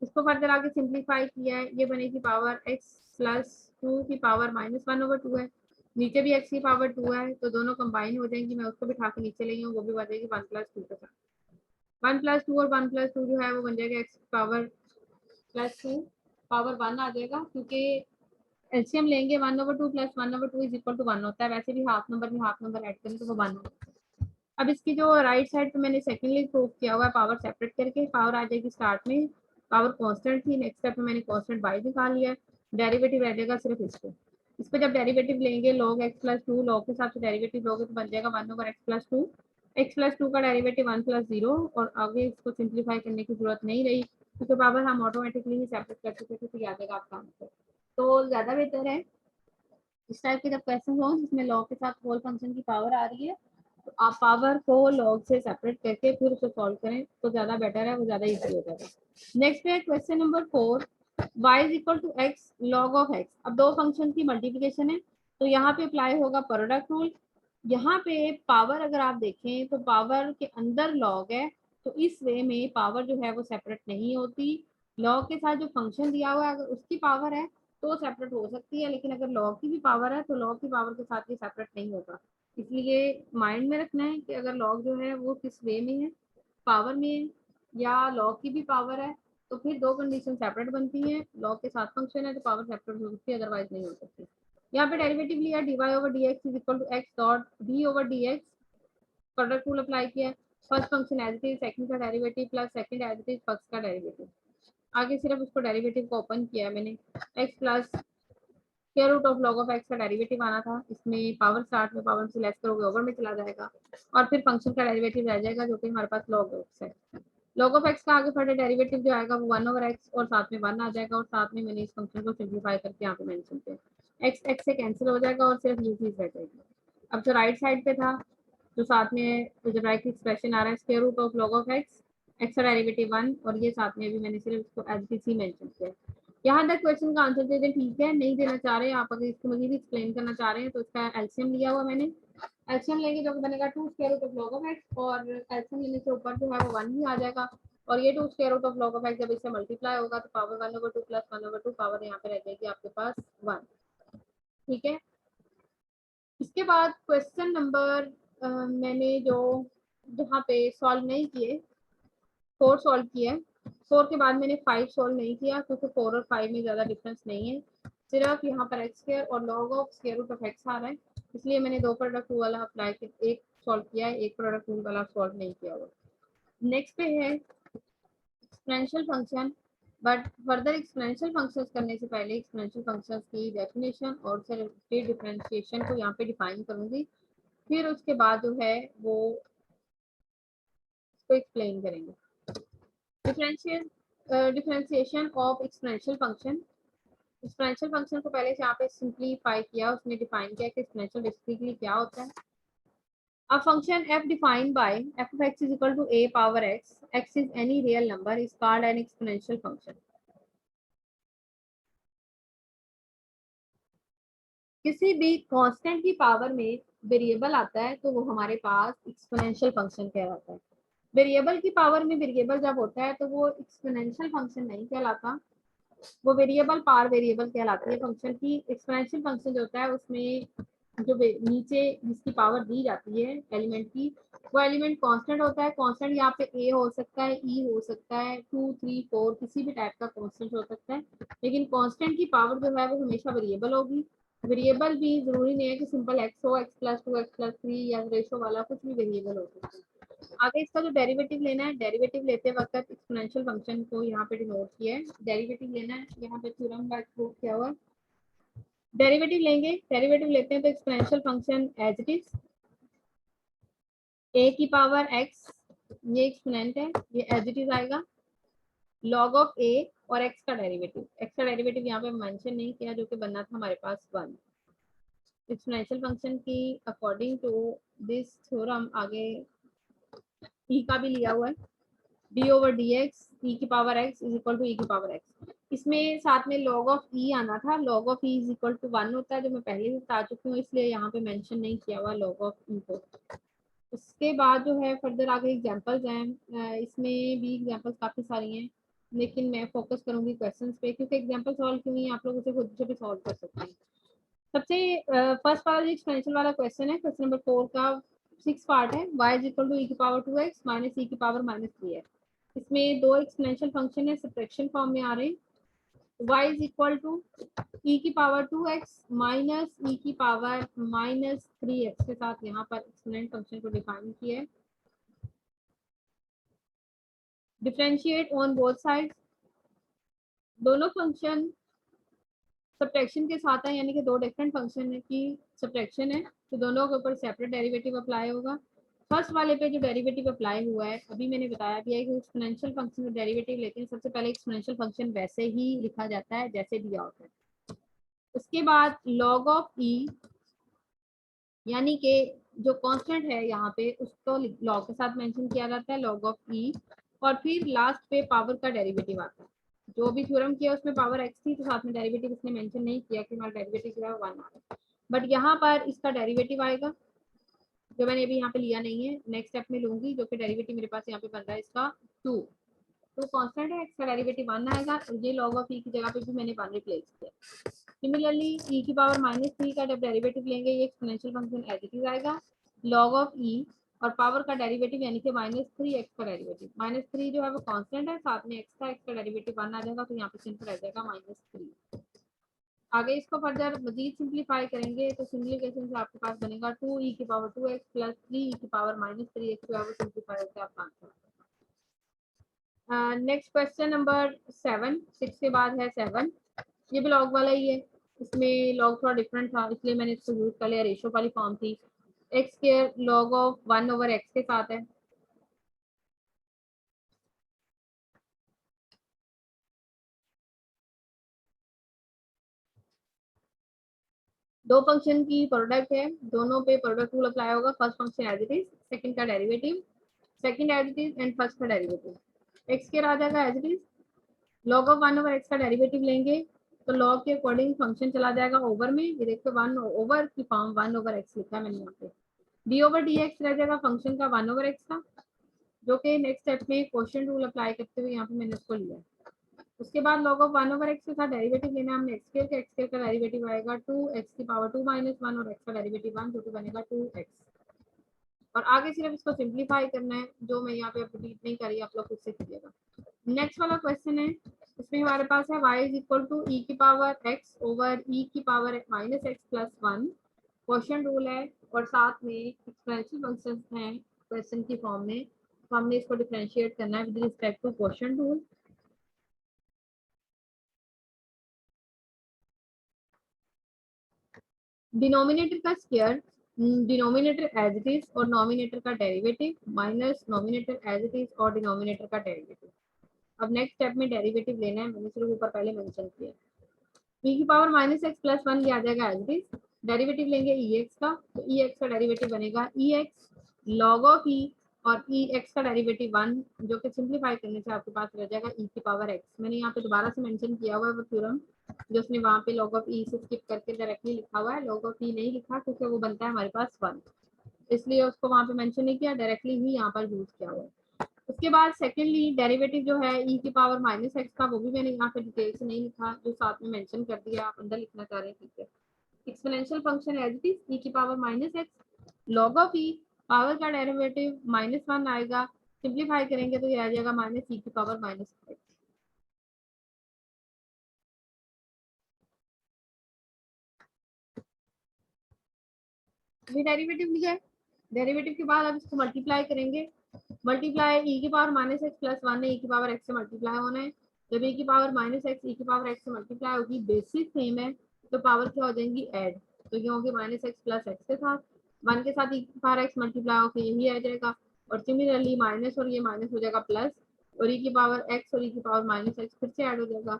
इसको फर्दर आगे सिंप्लीफाई किया है, ये बनेगी पावर x प्लस 2 की पावर -1/2 है, नीचे भी x की पावर 2 है, तो दोनों कंबाइन हो जाएंगी। मैं उसको बिठा के नीचे ले हूँ, वो भी बन जाएगी 1 प्लस 2 के साथ। 1 प्लस 2 और 1 प्लस 2 जो है वो बन जाएगा x पावर प्लस 2 पावर 1 आ जाएगा, क्योंकि एलसीएम लेंगे 1/2 प्लस 1/2 इज इक्वल टू 1 होता है, वैसे भी हाफ नंबर में हाफ नंबर ऐड करें तो वो 1 होता है। अब इसकी जो राइट साइड पे मैंने सेकेंडली प्रूव किया हुआ है, पावर सेपरेट करके, पावर आ जाएगी स्टार्ट में, पावर कांस्टेंट थी, नेक्स्ट स्टेप में मैंने कांस्टेंट बाई निकाल लिया, डेरिवेटिव रह जाएगा सिर्फ इस पे जब डेरिवेटिव लेंगे log x प्लस 2, log के हिसाब से डेरिवेटिव लोगे तो बन जाएगा 1/x प्लस 2, x प्लस 2 का डेरिवेटिव 1 प्लस 0, और आगे इसको सिंप्लीफाई करने की जरूरत नहीं रही क्योंकि पावर हम ऑटोमेटिकली ही सेपरेट कर चुके थे, तो याद आएगा आपका आंसर। तो ज्यादा बेहतर है इस टाइप के जब क्वेश्चन हो जिसमें log के साथ होल फंक्शन की पावर आ रही है, तो आप पावर को log से सेपरेट करके फिर उसे सॉल्व करें तो ज्यादा बेटर है, वो ज्यादा इजी हो जाएगा। नेक्स्ट है question number 4, y is equal to x log of x। अब दो फंक्शन की मल्टीप्लिकेशन है तो यहाँ पे अप्लाई होगा प्रोडक्ट रूल। यहाँ पे पावर अगर आप देखें तो पावर के अंदर log है, तो इस वे में पावर जो है वो सेपरेट नहीं होती। log के साथ जो फंक्शन दिया हुआ है अगर उसकी पावर है तो सेपरेट हो सकती है, लेकिन अगर log की भी पावर है तो log की पावर के साथ ये सेपरेट नहीं होगा। इसलिए माइंड में रखना है कि अगर log जो है वो किस वे में है, पावर में है या log की भी पावर है, तो फिर दो कंडीशन सेपरेट बनती हैं। log के साथ फंक्शन है तो पावर सेपरेट हो सकती है, अदरवाइज नहीं हो सकती। यहाँ पे डेरिवेटिव लिया dy/dx is equal to x dot d/dx, product rule apply किया, first function as it is, second का derivative plus second as it is first का डेरिवेटिव। आगे सिर्फ उसको डेरिवेटिव को ओपन किया मैंने, x plus square root of log of x का डेरिवेटिव आना था, इसमें पावर स्टार्ट में पावर से लेस करोगे ओवर में चला जाएगा, और फिर फंक्शन का डेरिवेटिव रह जाएगा जो कि हमारे पास log x है। log ऑफ x का आगे फर्दर डेरिवेटिव जो आएगा वो 1/x और साथ में 1 आ जाएगा, और साथ में मैंने इस फंक्शन को सिंप्लीफाई करके यहाँ पे मेंशन किया, x x से कैंसिल हो जाएगा और सिर्फ ये चीज रह जाएगी। अब जो राइट साइड पे था जो साथ में अलजेब्राइक एक्सप्रेशन आ रहा है square root of log of x का डेरिवेटिव 1, और ये साथ में भी मैंने सिर्फ इसको एज इट इज मेंशन किया। यहाँ तक क्वेश्चन का आंसर दे दें, ठीक है। नहीं देना चाह रहे आप, अगर इसको मजीद एक्सप्लेन करना चाह रहे हैं तो इसका एलसीएम लिया हुआ मैंने, एलसीएम लेंगे जो कि बनेगा 2 square root of log of x, और एलसीएम लेने से ऊपर जो है वो 1 ही आ जाएगा, और ये 2 square root of log of X जब इससे मल्टीप्लाई होगा तो पावर 1/2 प्लस 1/2 पावर यहाँ पे रह जाएगी आपके पास 1। ठीक है, इसके बाद क्वेश्चन नंबर मैंने जो जहाँ पे सॉल्व नहीं किए 4 सॉल्व किया, 4 के बाद मैंने 5 सॉल्व नहीं किया क्योंकि 4 और 5 में ज़्यादा डिफरेंस नहीं है, सिर्फ यहाँ पर एक्स स्क्वायर और log of square root of x आ रहा है, इसलिए मैंने 2 प्रोडक्ट रूल वाला अप्लाई किया, एक सॉल्व किया है, एक प्रोडक्ट रूल वाला सॉल्व नहीं किया हुआ। नेक्स्ट पे है exponential function, but further exponential functions करने से पहले एक्सपोनेंशियल फंक्शंस की डेफिनेशन और उससे डिफरेंशिएशन को यहाँ पे डिफाइन करूंगी, फिर उसके बाद जो है वो इसको एक्सप्लेन करेंगे। Differentiation of exponential function, exponential function को पहले से यहाँ पे सिंप्लीफाई किया, उसमें डिफाइन किया कि एक्सपोनेंशियल बेसिकली क्या होता है। A function f defined by f of x is equal to a power x, x is any real number, is called an exponential function. किसी भी कांस्टेंट की पावर में वेरिएबल आता है तो वो हमारे पास एक्सपोनेंशियल फंक्शन कहलाता है। वेरिएबल की पावर में वेरिएबल जब होता है तो वो एक्सपोनेंशियल फंक्शन नहीं कहलाता, वो वेरिएबल पार वेरिएबल कहलाती है फंक्शन की। एक्सपोनेंशियल फंक्शन जो होता है उसमें जो नीचे जिसकी पावर दी जाती है एलिमेंट की, वो एलिमेंट कांस्टेंट होता है। कांस्टेंट यहाँ पे ए हो सकता है, ई हो सकता है, 2, 3, 4 किसी भी टाइप का कांस्टेंट हो सकता है, लेकिन कांस्टेंट की पावर जो है वो हमेशा वेरिएबल होगी। वेरिएबल भी जरूरी नहीं है कि सिंपल एक्स हो, एक्स प्लस 2, एक्स प्लस 3 या रेशो वाला कुछ भी वेरिएबल हो सकता है। आगे इसका जो डेरिवेटिव लेना है, डेरिवेटिव लेते वक्त एक्सपोनेंशियल फंक्शन को यहाँ पे डिनोट किया है, डेरिवेटिव लेना है, यहाँ पे थ्योरम का प्रूफ किया हुआ है। डेरिवेटिव लेंगे, डेरिवेटिव लेते हैं तो exponential function as it is A की पावर एक्स, ये एक्सपोनेंट है, ये एज इट इज आएगा, लॉग ऑफ ए और एक्स का डेरिवेटिव, एक्स का डेरिवेटिव यहाँ पे मेंशन नहीं किया जो कि बनना था हमारे पास 1। एक्सपोनेंशियल फंक्शन की अकॉर्डिंग टू दिस थ्योरम आगे ई का भी लिया हुआ है, d over D x e की power x is equal to e की पावर एक्स। इसमें साथ में लॉग ऑफ ई आना था, log of E is equal to 1 होता है जो मैं पहले ही बता चुकी हूँ, इसलिए यहाँ पे मेंशन नहीं किया हुआ लॉग ऑफ ई को। उसके बाद जो है फर्दर आगे एग्जांपल्स हैं, इसमें भी एग्जांपल्स काफ़ी सारी हैं, लेकिन मैं फोकस करूंगी क्वेश्चंस पे क्योंकि एग्जांपल सॉल्व क्यों नहीं, आप लोग उसे खुद से भी सॉल्व कर सकते हैं। सबसे फर्स्ट वाला जो एक्सपोनेंशियल वाला क्वेश्चन है, क्वेश्चन नंबर 4 का 6 पार्ट है, y is equal to e की पावर 2x माइनस ई की पावर -3x। इसमें दो एक्सपोनेंशियल फंक्शन है, सब्ट्रैक्शन फॉर्म में आ रहे हैं। y is equal to e की पावर 2x माइनस ई की पावर -3x के साथ यहाँ पर एक्सपोनेंट फंक्शन को डिफाइन किया है। डिफरेंशिएट ऑन बोथ साइड, दोनों फंक्शन सब्ट्रैक्शन के साथ है, यानी कि दो डिफरेंट फंक्शन की सब्ट्रैक्शन है तो दोनों के ऊपर सेपरेट डेरिवेटिव अप्लाई होगा। फर्स्ट वाले पे जो डेरिवेटिव अप्लाई हुआ है अभी मैंने बताया भी है कि एक्सपोनेंशियल फंक्शन का डेरिवेटिव लेते हैं, सबसे पहले एक्सपोनेंशियल फंक्शन वैसे ही लिखा जाता है जैसे दिया होता है। उसके बाद लॉग ऑफ ई, यानी कि जो कांस्टेंट है यहाँ पे उसको लॉग के साथ मेंशन किया जाता है, लॉग ऑफ ई, और फिर लास्ट पे पावर का डेरिवेटिव आता है। जो भी थ्योरम किया उसमें पावर एक्स थी तो साथ में डेरिवेटिव इसने मेंशन नहीं किया कि हमारा डेरिवेटिव जो है 1 आ रहा है, बट यहाँ पर इसका डेरिवेटिव आएगा जो मैंने अभी यहाँ पे लिया नहीं है, नेक्स्ट स्टेप में लूंगी, जो कि डेरिवेटिव मेरे पास यहाँ पे बन रहा है इसका 2। तो कांस्टेंट है, इसका डेरिवेटिव 1 आएगा और ये लॉग ऑफ ई की जगह पे भी मैंने 1 रिप्लेस किया। सिमिलरली ई की पावर -3 का जब डेरिवेटिव लेंगे ये exponential function as it is आएगा, लॉग ऑफ ई और पावर का डेरिवेटिव यानी कि -3x का डेरिवेटिव, -3 जो है वो कांस्टेंट है, साथ में x का डेरिवेटिव 1 आ जाएगा तो यहाँ पे सिंपल रह जाएगा -3। आगे इसको फर्दर मजीद सिंप्लीफाई करेंगे तो सिंप्लीफिकेशन से आपके पास बनेगा 2e की पावर 2x प्लस 3e की पावर -3x जो है वो सिंप्लीफाई होकर आपका आंसर। नेक्स्ट क्वेश्चन नंबर 7, 6 के बाद है 7, ये भी लॉग वाला ही है, इसमें लॉग थोड़ा डिफरेंट था इसलिए मैंने इसको यूज कर लिया, रेशो वाली फॉर्म थी, x square log of 1 over x के साथ है। दो फंक्शन की प्रोडक्ट है, दोनों पे प्रोडक्ट रूल अप्लाई होगा, first function as it is, second का derivative, second as it is and first का डेरिवेटिव। एक्स के आ जाएगा as it is, log of 1 over x का डेरिवेटिव लेंगे तो लॉग के अकॉर्डिंग फंक्शन चला जाएगा ओवर में, ये देखो 1 ओवर की फॉर्म 1 ओवर एक्स लिखा है मैंने यहाँ पे, डी ओवर डी एक्स रह जाएगा फंक्शन का 1 ओवर एक्स का, जो कि नेक्स्ट स्टेप में क्वेश्चन रूल अप्लाई करते हुए यहाँ पे मैंने उसको लिया। उसके बाद log ऑफ 1/x के साथ डेरिवेटिव लेना है हमने। एक्स स्क्वायर का डेरिवेटिव आएगा 2x की पावर 2 - 1 और x का डेरिवेटिव 1 जो कि बनेगा 2x। और आगे सिर्फ इसको सिंप्लीफाई करना है, जो मैं यहाँ पे रिपीट नहीं कर रही, आप लोग खुद से कीजिएगा। नेक्स्ट वाला क्वेश्चन है, इसमें हमारे पास है y is equal to e की पावर x ओवर e की power minus x plus 1। Question rule है और साथ में एक्सपेंसिव फंक्शन हैं क्वेश्चन की फॉर्म में, तो हमने इसको डिफरेंशिएट करना है with respect to question rule. Denominator का square, denominator as it is और नॉमिनेटर का derivative minus nominator as it is और डिनोमिनेटर का डेरिवेटिव। अब नेक्स्ट स्टेप में डेरिवेटिव लेना है, मैंने सिर्फ ऊपर पहले मेंशन किया। e की पावर माइनस एक्स प्लस 1 ये आ जाएगा एज इट इज। डेरिवेटिव लेंगे ex का, तो ex का डेरिवेटिव बनेगा ex log ऑफ e और ex का डेरिवेटिव 1 जो कि सिंप्लीफाई करने से आपके पास रह जाएगा e की पावर x। मैंने यहाँ पे दोबारा से मेंशन किया हुआ है वो थ्योरम, जो उसने वहाँ पे log ऑफ e से स्किप करके डायरेक्टली लिखा हुआ है। log ऑफ e नहीं लिखा क्योंकि वो बनता है हमारे पास 1, इसलिए उसको वहाँ पे मेंशन नहीं किया, डायरेक्टली ही यहाँ पर यूज किया हुआ है। उसके बाद सेकेंडली डेरिवेटिव जो है e की पावर माइनस एक्स का, वो भी मैंने यहाँ पे डिटेल से नहीं लिखा, जो साथ में मेंशन कर दिया, आप अंदर लिखना चाह रहे हैं ठीक है। Exponential function as it is e की power minus X log of e, power का डेरिवेटिव -1 आएगा, सिंप्लीफाई करेंगे तो ये आ जाएगा माइनस e की पावर माइनस एक्स। ये डेरिवेटिव लिया है, डेरिवेटिव के बाद अब इसको मल्टीप्लाई करेंगे। मल्टीप्लाई e की पावर माइनस एक्स प्लस 1 है, e की पावर x से मल्टीप्लाई होना है। जब e की पावर माइनस एक्स e की पावर x से मल्टीप्लाई होगी, बेसिस सेम है तो पावर क्या हो जाएंगी ऐड, तो ये होगी माइनस एक्स प्लस एक्स के साथ 1 के साथ e की पावर x मल्टीप्लाई होकर यही आ जाएगा। और सिमिलरली माइनस और ये माइनस हो जाएगा प्लस, और e की पावर x और e की पावर माइनस एक्स फिर से ऐड हो जाएगा,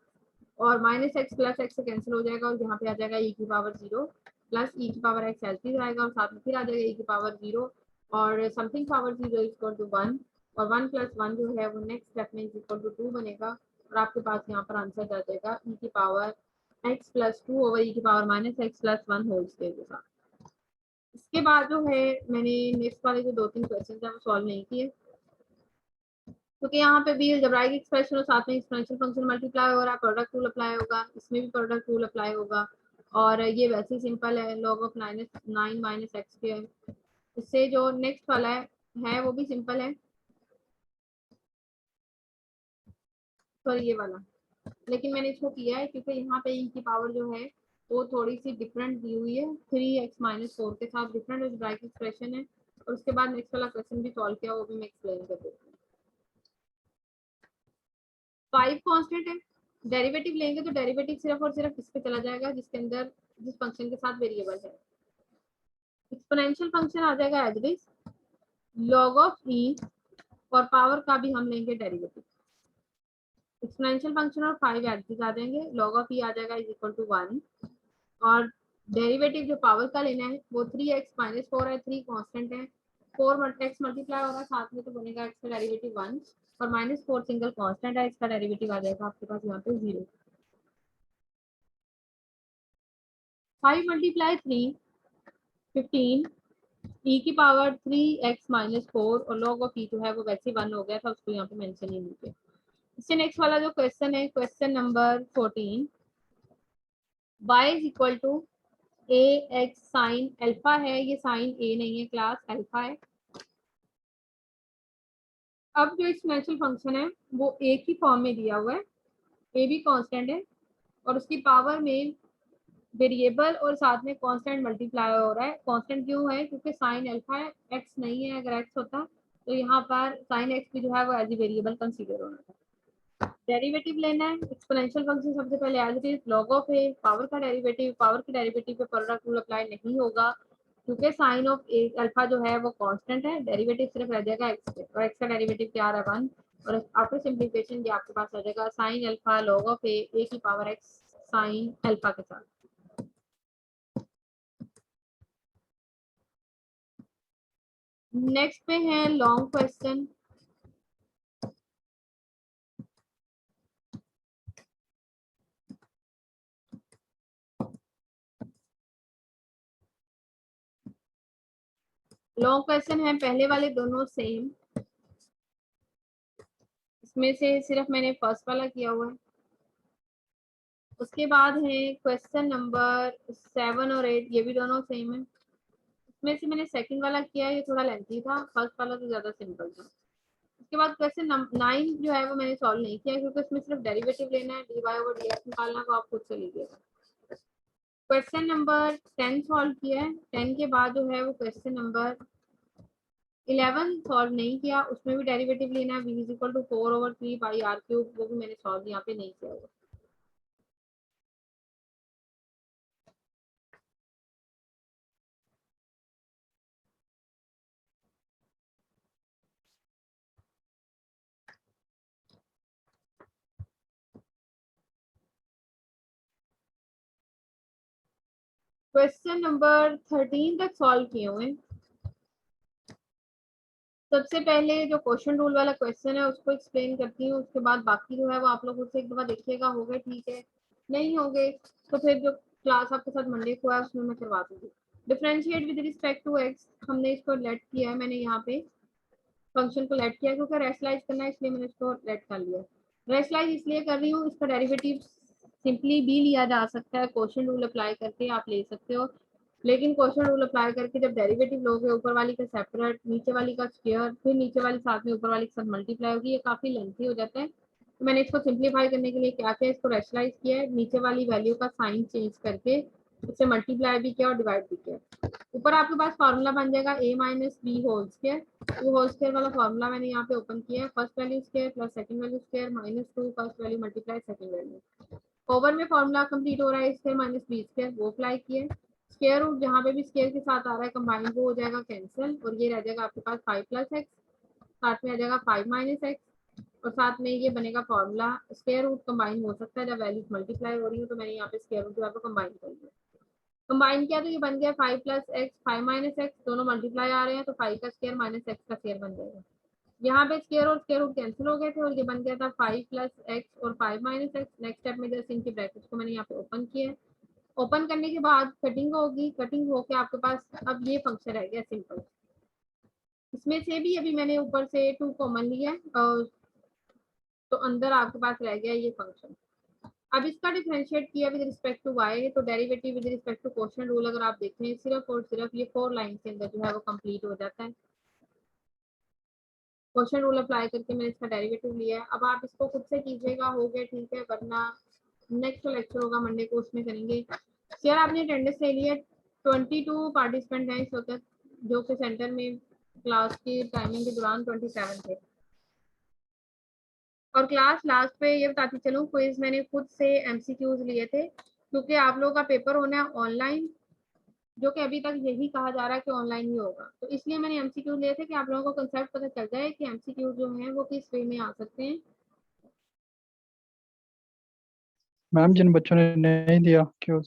और माइनस एक्स प्लस एक्स से कैंसिल हो जाएगा और यहाँ पे आ जाएगा e की पावर 0 प्लस e की पावर x एलसी आएगा और साथ में फिर आ जाएगा e की पावर 0 और समथिंग पावर 0 इक्वल टू 1, और 1 प्लस 1 जो है वो नेक्स्ट स्टेप में इक्वल टू 2 बनेगा, और आपके पास यहाँ पर आंसर आ जाएगा e की power x plus 2 over e की power minus x plus 1 whole square के साथ। इसके बाद जो है मैंने नेक्स्ट वाले जो 2-3 क्वेश्चन है वो सॉल्व नहीं किए, क्योंकि यहाँ पे भी अलजेब्राइक एक्सप्रेशन और साथ में एक्सपोनेंशियल फंक्शन मल्टीप्लाई हो रहा है, प्रोडक्ट रूल अप्लाई होगा, इसमें भी प्रोडक्ट रूल अप्लाई होगा, और ये वैसे ही सिंपल है log ऑफ 9 माइनस एक्स के। इससे जो नेक्स्ट वाला है वो भी सिंपल है, सॉरी ये वाला, लेकिन मैंने इसको किया है क्योंकि यहाँ पे e की पावर जो है वो थोड़ी सी डिफरेंट दी हुई है, 3x माइनस 4 के साथ डिफरेंट अलजेब्राइक एक्सप्रेशन है। और उसके बाद नेक्स्ट वाला क्वेश्चन भी सॉल्व किया, वो भी मैं एक्सप्लेन कर देती हूँ। 5 कांस्टेंट है, डेरिवेटिव लेंगे तो डेरिवेटिव सिर्फ और सिर्फ इस पे चला जाएगा जिसके अंदर जिस फंक्शन के साथ वेरिएबल है। एक्सपोनेंशियल फंक्शन आ जाएगा as it is log of e, और पावर का भी हम लेंगे डेरिवेटिव। एक्सपोनेंशियल फंक्शन और 5 एज इट इज आ जाएंगे, log ऑफ e आ जाएगा इज इक्वल टू 1, और डेरिवेटिव जो पावर का लेना है वो 3x माइनस 4 है, 3 कांस्टेंट है, 4x मल्टीप्लाई हो रहा है साथ में तो बनेगा x का डेरिवेटिव 1, और -4 सिंगल कांस्टेंट है, इसका डेरिवेटिव आ जाएगा आपके पास यहाँ पे 0। 5 मल्टीप्लाई 3 15 e की पावर 3x माइनस 4, और log ऑफ e जो है वो वैसे 1 हो गया था, उसको यहाँ पे मेंशन ही नहीं किया। इससे नेक्स्ट वाला जो क्वेश्चन है question number 14, y is equal to A X sine alpha है, ये साइन ए नहीं है क्लास अल्फा है। अब जो एक्सपोनेंशियल फंक्शन है वो ए की फॉर्म में दिया हुआ है, ए भी कांस्टेंट है और उसकी पावर में वेरिएबल और साथ में कांस्टेंट मल्टीप्लाई हो रहा है। कांस्टेंट क्यों है? क्योंकि साइन अल्फा है, एक्स नहीं है, अगर एक्स होता तो यहाँ पर साइन एक्स भी जो है वो एज ए वेरिएबल कंसीडर होना था। डेरिवेटिव लेना है, एक्सपोनेंशियल फंक्शन सबसे पहले as it is log of A, power का डेरिवेटिव, पावर के डेरिवेटिव पे प्रोडक्ट रूल अप्लाई नहीं होगा क्योंकि साइन ऑफ ए अल्फा जो है वो कांस्टेंट है, डेरिवेटिव सिर्फ रह जाएगा एक्स पे, और एक्स का डेरिवेटिव क्या आ रहा है 1, और आफ्टर सिंप्लीफिकेशन ये आपके पास आ जाएगा साइन अल्फा log ऑफ ए की पावर एक्स साइन अल्फा के साथ। नेक्स्ट पे है लॉन्ग क्वेश्चन। लॉन्ग क्वेश्चन है, पहले वाले दोनों सेम, इसमें से सिर्फ मैंने फर्स्ट वाला किया हुआ है। उसके बाद है क्वेश्चन नंबर 7 और 8, ये भी दोनों सेम है। इसमें से मैंने सेकंड वाला किया, ये थोड़ा लेंथी था, फर्स्ट वाला तो ज़्यादा सिंपल था। उसके बाद क्वेश्चन 9 जो है वो मैंने सॉल्व नहीं किया क्योंकि उसमें सिर्फ डेरिवेटिव लेना है, dy ओवर dx निकालना, तो आप खुद से लीजिएगा। क्वेश्चन नंबर 10 सॉल्व किया है। 10 के बाद जो है वो क्वेश्चन नंबर 11 सॉल्व नहीं किया, उसमें भी डेरिवेटिव लेना है, v is equal to 4 over 3 pi r cube, वो भी मैंने सॉल्व यहाँ पे नहीं किया हुआ। क्वेश्चन नंबर 13 तक सॉल्व किए हुए हैं। सबसे पहले जो क्वेश्चन रूल वाला क्वेश्चन है उसको एक्सप्लेन करती हूँ, उसके बाद बाकी जो है वो आप लोग खुद से एक दफा देखिएगा, हो गए ठीक है, नहीं हो गए तो फिर जो क्लास आपके साथ मंडे को है उसमें मैं करवा दूंगी। Differentiate with respect to X, हमने इसको लेट किया है, मैंने यहाँ पे फंक्शन को लेट किया क्योंकि रेशलाइज करना है इसलिए मैंने इसको लेट कर लिया। रेशलाइज इसलिए कर रही हूँ, इसका डेरिवेटिव सिंपली भी लिया जा सकता है, क्वेश्चन रूल अप्लाई करके आप ले सकते हो, लेकिन क्वेश्चन रूल अप्लाई करके जब डेरिवेटिव लोगे ऊपर वाली का सेपरेट, नीचे वाली का स्क्वायर, फिर नीचे वाली साथ में ऊपर वाली के साथ मल्टीप्लाई होगी, ये काफी लेंथी हो जाता है। तो मैंने इसको सिंप्लीफाई करने के लिए क्या किया, इसको रेशलाइज किया है, नीचे वाली वैल्यू का साइन चेंज करके उससे मल्टीप्लाई भी किया और डिवाइड भी किया। ऊपर आपके पास फॉर्मूला बन जाएगा a minus B whole square, तो होल स्क्वायर वाला फॉर्मूला मैंने यहाँ पे ओपन किया है, first value square plus second value square minus 2 first value multiply second value. Over में फॉर्मूला कंप्लीट हो रहा है, स्क्वायर माइनस बी स्क्वायर वो अप्लाई किया। स्क्वायर रूट जहाँ पे भी स्क्वायर के साथ आ रहा है कंबाइन वो हो जाएगा कैंसिल, और ये रह जाएगा आपके पास 5 प्लस एक्स, साथ में आ जाएगा 5 माइनस एक्स, और साथ में ये बनेगा फॉर्मूला। स्क्वायर रूट कंबाइन हो सकता है जब वैल्यूज मल्टीप्लाई हो रही हो, तो मैंने यहाँ पे स्क्वायर रूट जो है कंबाइन कर लिया। कंबाइन किया तो ये बन गया 5 प्लस एक्स 5 माइनस एक्स, दोनों मल्टीप्लाई आ रहे हैं तो 5 का स्क्वायर माइनस एक्स का स्क्वायर बन जाएगा। यहाँ पे स्क्वायर और स्क्वायर रूट कैंसिल हो गए थे और ये बन गया था 5 प्लस एक्स और 5 माइनस एक्स। नेक्स्ट स्टेप में जैसे इनके ब्रैकेट्स को मैंने यहाँ पे ओपन किया है, ओपन करने के बाद कटिंग होगी, कटिंग होके आपके पास अब ये फंक्शन रह गया सिंपल। इसमें से भी अभी मैंने ऊपर से 2 कॉमन लिया है, तो अंदर आपके पास रह गया ये फंक्शन। अब इसका डिफरेंशिएट किया विद रिस्पेक्ट टू y, तो derivative with respect to quotient rule अगर आप देखें सिर्फ और सिर्फ ये 4 लाइन के अंदर जो है वो कंप्लीट हो जाता है। क्वोशंट रूल अप्लाई करके मैंने इसका डेरिवेटिव लिया है। अब आप इसको खुद से कीजिएगा, हो गया ठीक है, वरना नेक्स्ट लेक्चर होगा मंडे को उसमें करेंगे। सर आपने अटेंडेंस ले लिया, 22 पार्टिसिपेंट हैं इस वक्त, जो कि सेंटर में क्लास की टाइमिंग के दौरान 27 थे। और क्लास लास्ट पे ये बताती चलूँ, क्विज मैंने खुद से एमसीक्यूज लिए थे क्योंकि आप लोगों का पेपर होना है ऑनलाइन, जो कि अभी तक यही कहा जा रहा है कि ऑनलाइन ही होगा, तो इसलिए मैंने एमसीक्यू लिए थे कि आप लोगों को कंसेप्ट पता चल जाए कि एमसीक्यू जो है वो किस वे में आ सकते हैं। मैम जिन बच्चों ने नहीं दिया क्यों